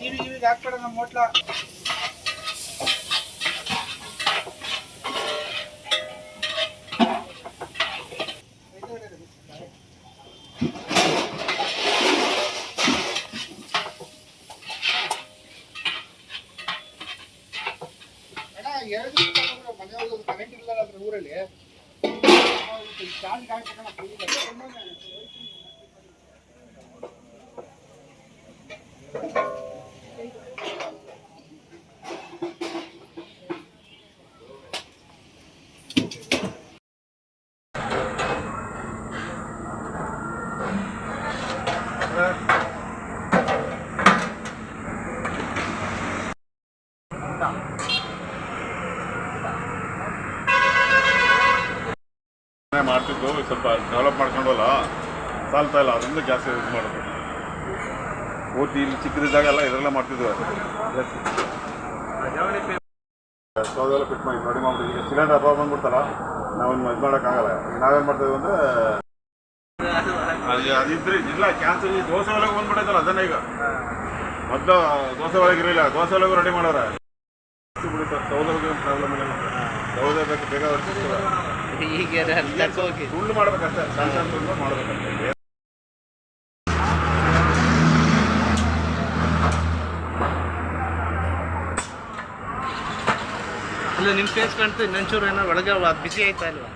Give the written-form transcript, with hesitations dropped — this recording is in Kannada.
ಟಿವಿ ಗಿವಿಗೆ ಹಾಕ್ಬೇಡ ನಮ್ಮ ಹೋಟ್ಲ. ಕರೆಂಟ್ ಇಲ್ಲ ಊರಲ್ಲಿ ಚಾರ್ಜ್ ಮಾಡ್ತಿದ್ದು ಸ್ವಲ್ಪ ಡೆವಲಪ್ ಮಾಡ್ಕೊಂಡಲ್ಲ ಸಾಲ್ತಾ ಇಲ್ಲ, ಅದರಿಂದ ಜಾಸ್ತಿ ಯೂಸ್ ಮಾಡೋದು. ಪೂರ್ತಿ ಇಲ್ಲಿ ಚಿಕ್ಕದಿದ್ದಾಗೆಲ್ಲ ಇದರಲ್ಲೇ ಮಾಡ್ತಿದ್ವಿ. ಸ್ಟೌವೆಲ್ಲ ಫಿಟ್ ಮಾಡಿ ನೋಡಿ ಮಾಡ್ತೀವಿ. ಈಗ ಸಿಲಿಂಡರ್ ಹಬ್ಬ ಬಂದ್ಬಿಡ್ತಲ್ಲ, ನಾವು ಇದು ಮಾಡೋಕ್ಕಾಗಲ್ಲ. ನಾವೇನು ಮಾಡ್ತೀವಿ ಅಂದರೆ ಅದಿದ್ರೆ ಇಲ್ಲ ಕ್ಯಾನ್ಸಲ್. ಈ ದೋಸೆ ಒಳಗೆ ಬಂದ್ಬಿಟ್ಟೈತಲ್ಲ ಅದನ್ನೇ. ಈಗ ಮೊದಲು ದೋಸೆ ಒಳಗೆ ಇರಲಿಲ್ಲ, ದೋಸೆ ಒಳಗೂ ರೆಡಿ ಮಾಡೋರೆ. ಸೌದೆಗೆ ಪ್ರಾಬ್ಲಮ್ ಇಲ್ಲ, ಸೌದೆ ಬೇಕು ಬೇಗ ಈಗ ಸುಳ್ಳು ಮಾಡ್ಬೇಕಷ್ಟೇ, ಸಣ್ಣ ಸಣ್ಣ ಸುಳ್ಳು ಮಾಡ್ಬೇಕಷ್ಟೇ. ಇಲ್ಲ ನಿಮ್ಮ ಫೇಸ್ ಕಾಣ್ತು ಇನ್ನೊಂಚೂರು ಏನೋ ಒಳಗೆ ಬಿಸಿ ಆಯ್ತಾ ಇಲ್ವಾ?